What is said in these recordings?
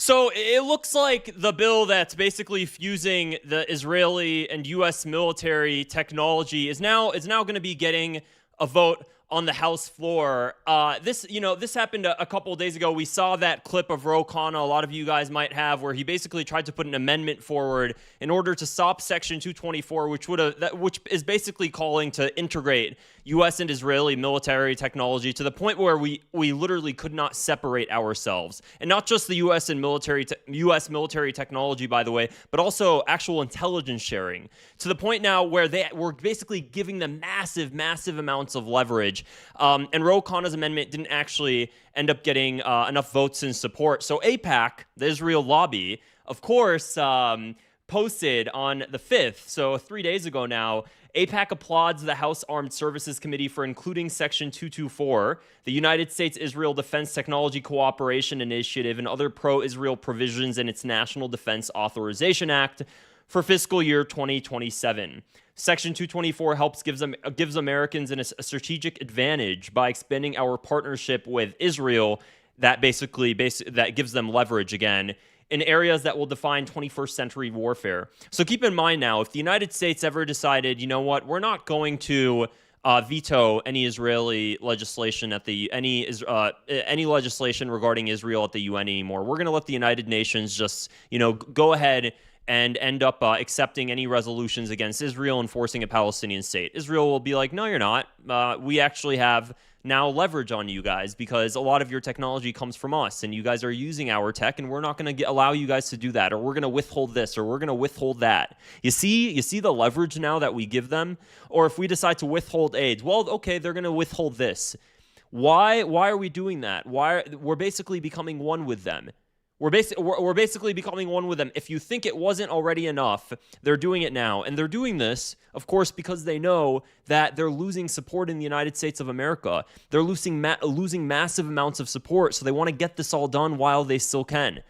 So it looks like the bill that's basically fusing the Israeli and U.S. military technology is now going to be getting a vote on the House floor. This happened a couple of days ago. We saw that clip of Ro Khanna, a lot of you guys might have, where he basically tried to put an amendment forward in order to stop Section 224, which is basically calling to integrate U.S. and Israeli military technology to the point where we literally could not separate ourselves. And not just the U.S. and U.S. military technology, by the way, but also actual intelligence sharing, to the point now where we're basically giving them massive amounts of leverage. And Ro Khanna's amendment didn't actually end up getting enough votes in support. So AIPAC, the Israel lobby, of course, posted on the 5th, so 3 days ago now, AIPAC applauds the House Armed Services Committee for including Section 224, the United States-Israel Defense Technology Cooperation Initiative, and other pro-Israel provisions in its National Defense Authorization Act for fiscal year 2027. Section 224 gives Americans a strategic advantage by expanding our partnership with Israel that gives them leverage again in areas that will define 21st century warfare. So keep in mind now, if the United States ever decided, you know what, we're not going to veto any Israeli legislation any legislation regarding Israel at the UN anymore, we're going to let the United Nations just, go ahead and end up accepting any resolutions against Israel and forcing a Palestinian state. Israel will be like, no, you're not. We actually have now leverage on you guys because a lot of your technology comes from us and you guys are using our tech and we're not going to allow you guys to do that, or we're going to withhold this, or we're going to withhold that. You see the leverage now that we give them? Or if we decide to withhold aid, well, okay, they're going to withhold this. Why are we doing that? We're basically becoming one with them. We're basically becoming one with them. If you think it wasn't already enough, they're doing it now. And they're doing this, of course, because they know that they're losing support in the United States of America. They're losing massive amounts of support, so they want to get this all done while they still can.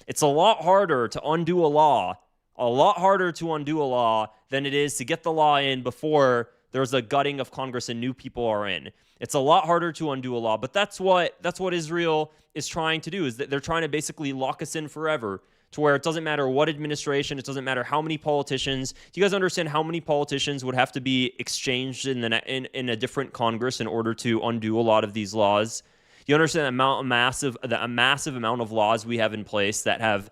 It's a lot harder to undo a law than it is to get the law in before there's a gutting of Congress and new people are in. It's a lot harder to undo a law, but that's what Israel is trying to do, is that they're trying to basically lock us in forever to where it doesn't matter what administration, it doesn't matter how many politicians. Do you guys understand how many politicians would have to be exchanged in a different Congress in order to undo a lot of these laws? You understand the massive amount of laws we have in place that have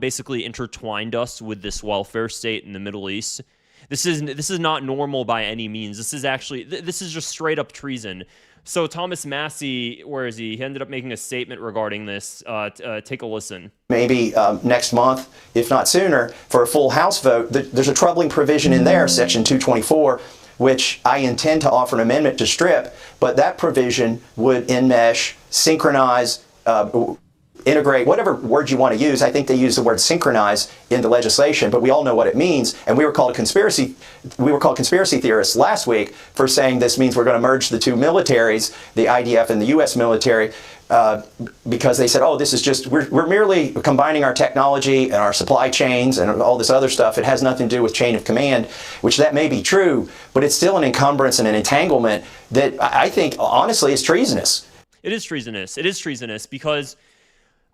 basically intertwined us with this welfare state in the Middle East? This is not normal by any means. This is just straight up treason. So Thomas Massie, where is he? He ended up making a statement regarding this. Take a listen. Maybe next month, if not sooner, for a full House vote. There's a troubling provision in there, Section 224, which I intend to offer an amendment to strip, but that provision would enmesh, synchronize, integrate, whatever word you want to use. I think they use the word synchronize in the legislation, but we all know what it means. And we were called conspiracy theorists last week for saying this means we're going to merge the two militaries, the IDF and the U.S. military, because they said, oh, this is just, we're merely combining our technology and our supply chains and all this other stuff. It has nothing to do with chain of command, which that may be true, but it's still an encumbrance and an entanglement that I think, honestly, is treasonous. It is treasonous. It is treasonous because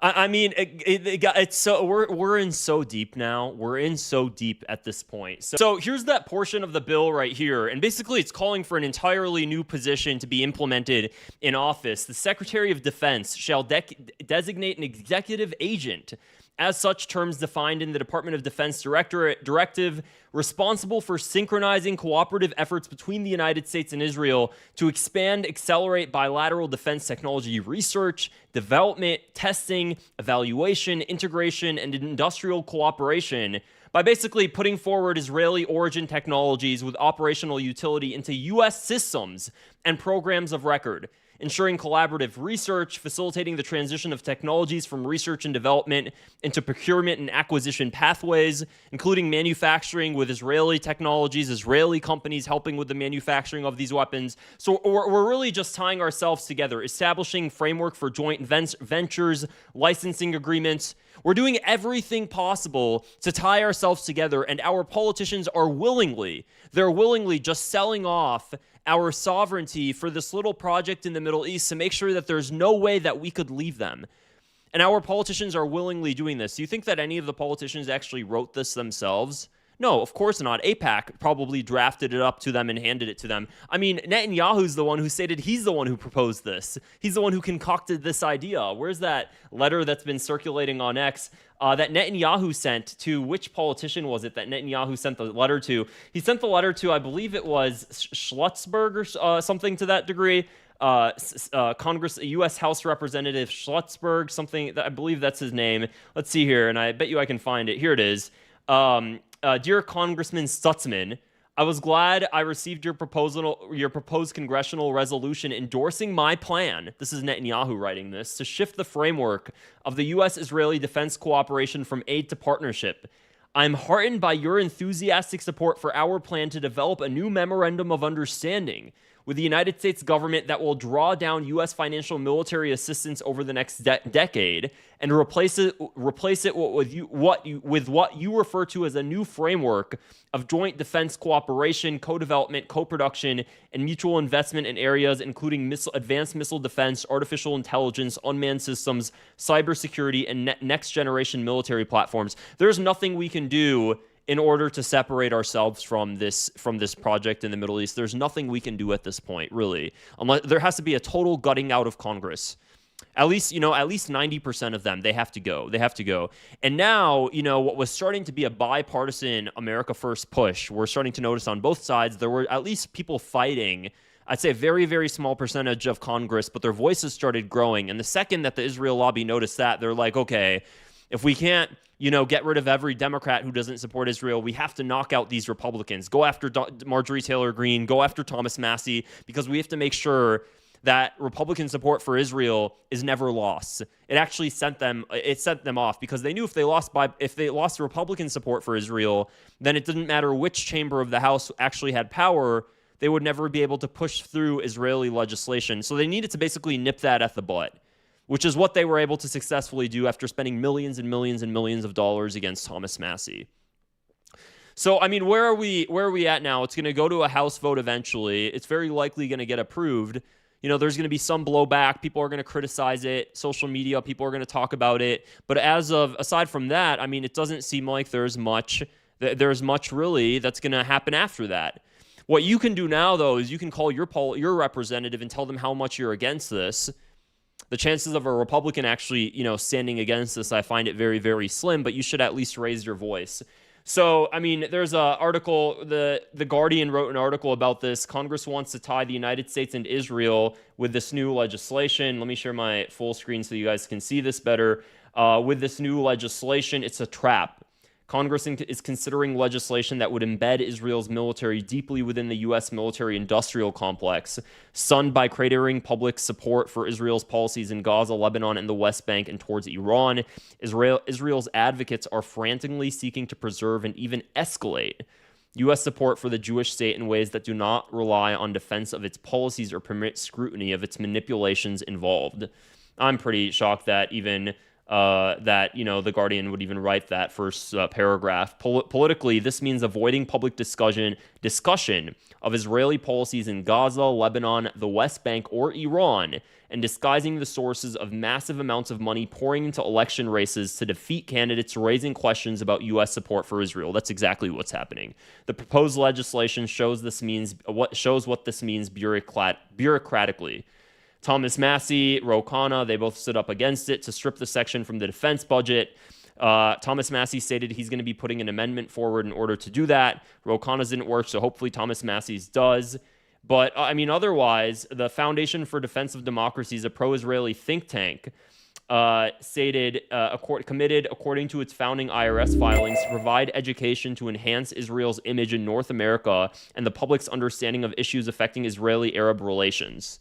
I mean, it's so we're in so deep now. We're in so deep at this point. So here's that portion of the bill right here, and basically it's calling for an entirely new position to be implemented in office. The Secretary of Defense shall designate an executive agent, as such terms defined in the Department of Defense directive, responsible for synchronizing cooperative efforts between the United States and Israel to accelerate bilateral defense technology research, development, testing, evaluation, integration, and industrial cooperation by basically putting forward Israeli origin technologies with operational utility into U.S. systems and programs of record, ensuring collaborative research, facilitating the transition of technologies from research and development into procurement and acquisition pathways, including manufacturing with Israeli technologies, Israeli companies helping with the manufacturing of these weapons. So we're really just tying ourselves together, establishing framework for joint ventures, licensing agreements. We're doing everything possible to tie ourselves together, and our politicians are willingly just selling off our sovereignty for this little project in the Middle East to make sure that there's no way that we could leave them. And our politicians are willingly doing this. Do you think that any of the politicians actually wrote this themselves? No, of course not. AIPAC probably drafted it up to them and handed it to them. I mean, Netanyahu's the one who stated he's the one who proposed this. He's the one who concocted this idea. Where's that letter that's been circulating on X that Netanyahu sent to, which politician was it that Netanyahu sent the letter to? He sent the letter to, I believe it was Schlutzberg or something to that degree. Congress, U.S. House Representative Schlutzberg, something, I believe that's his name. Let's see here, and I bet you I can find it. Here it is. Dear Congressman Stutzman, I was glad I received your proposed congressional resolution endorsing my plan. This is Netanyahu writing this, to shift the framework of the U.S.-Israeli defense cooperation from aid to partnership. I'm heartened by your enthusiastic support for our plan to develop a new memorandum of understanding with the United States government that will draw down U.S. financial military assistance over the next decade and replace it with what you refer to as a new framework of joint defense cooperation, co-development, co-production, and mutual investment in areas including advanced missile defense, artificial intelligence, unmanned systems, cybersecurity, and next-generation military platforms. There's nothing we can do in order to separate ourselves from this project in the Middle East. There's nothing we can do at this point, really. Unless there has to be a total gutting out of Congress. At least 90% of them, they have to go. They have to go. And now, what was starting to be a bipartisan America First push, we're starting to notice on both sides, there were at least people fighting. I'd say a very, very small percentage of Congress, but their voices started growing. And the second that the Israel lobby noticed that, they're like, okay, if we can't, get rid of every Democrat who doesn't support Israel, we have to knock out these Republicans. Go after Marjorie Taylor Greene, go after Thomas Massie, because we have to make sure that Republican support for Israel is never lost. It actually sent them off, because they knew if they lost Republican support for Israel, then it didn't matter which chamber of the House actually had power, they would never be able to push through Israeli legislation. So they needed to basically nip that at the butt, which is what they were able to successfully do after spending millions and millions and millions of dollars against Thomas Massie. So, I mean, where are we at now? It's going to go to a House vote eventually. It's very likely going to get approved. There's going to be some blowback. People are going to criticize it. Social media, people are going to talk about it. But aside from that, I mean, it doesn't seem like there's much really that's going to happen after that. What you can do now, though, is you can call your representative and tell them how much you're against this. The chances of a Republican actually, standing against this, I find it very, very slim, but you should at least raise your voice. So, I mean, there's an article, the Guardian wrote an article about this. Congress wants to tie the United States and Israel with this new legislation. Let me share my full screen so you guys can see this better. With this new legislation, it's a trap. Congress is considering legislation that would embed Israel's military deeply within the U.S. military-industrial complex, sunned by cratering public support for Israel's policies in Gaza, Lebanon, and the West Bank, and towards Iran. Israel's advocates are frantically seeking to preserve and even escalate U.S. support for the Jewish state in ways that do not rely on defense of its policies or permit scrutiny of its manipulations involved. I'm pretty shocked that even the Guardian would even write that first paragraph. Politically, this means avoiding public discussion of Israeli policies in Gaza, Lebanon, the West Bank, or Iran, and disguising the sources of massive amounts of money pouring into election races to defeat candidates raising questions about U.S. support for Israel. That's exactly what's happening. The proposed legislation shows what this means bureaucratically. Thomas Massie, Ro Khanna, they both stood up against it to strip the section from the defense budget. Thomas Massie stated he's going to be putting an amendment forward in order to do that. Ro Khanna's didn't work, so hopefully Thomas Massie's does. But, otherwise, the Foundation for Defense of Democracy is a pro-Israeli think tank, committed, according to its founding IRS filings, to provide education to enhance Israel's image in North America and the public's understanding of issues affecting Israeli-Arab relations.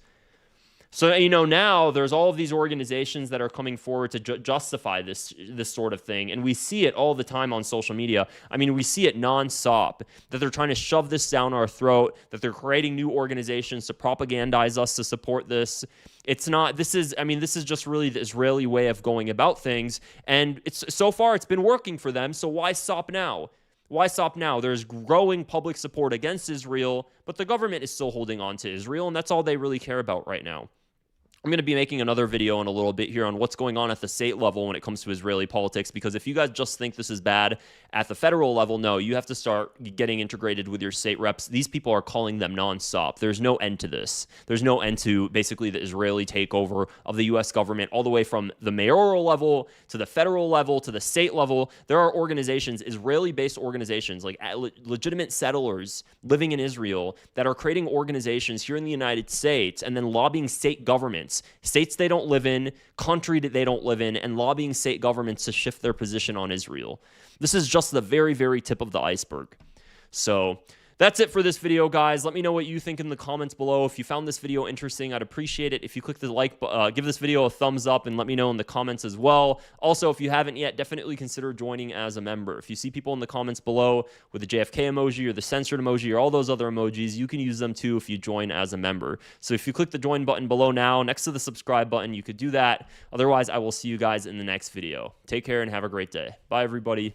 So, now there's all of these organizations that are coming forward to justify this sort of thing. And we see it all the time on social media. We see it nonstop, that they're trying to shove this down our throat, that they're creating new organizations to propagandize us to support this. This is just really the Israeli way of going about things. And so far it's been working for them. So why stop now? Why stop now? There's growing public support against Israel, but the government is still holding on to Israel, and that's all they really care about right now. I'm going to be making another video in a little bit here on what's going on at the state level when it comes to Israeli politics, because if you guys just think this is bad at the federal level, no, you have to start getting integrated with your state reps. These people are calling them nonstop. There's no end to this. There's no end to basically the Israeli takeover of the U.S. government, all the way from the mayoral level to the federal level to the state level. There are organizations, Israeli-based organizations, like legitimate settlers living in Israel, that are creating organizations here in the United States and then lobbying state governments, states they don't live in, country that they don't live in, and lobbying state governments to shift their position on Israel. This is just the very, very tip of the iceberg. So that's it for this video, guys. Let me know what you think in the comments below. If you found this video interesting, I'd appreciate it if you click the like button, give this video a thumbs up, and let me know in the comments as well. Also, if you haven't yet, definitely consider joining as a member. If you see people in the comments below with the JFK emoji or the censored emoji or all those other emojis, you can use them too if you join as a member. So if you click the join button below now, next to the subscribe button, you could do that. Otherwise, I will see you guys in the next video. Take care and have a great day. Bye, everybody.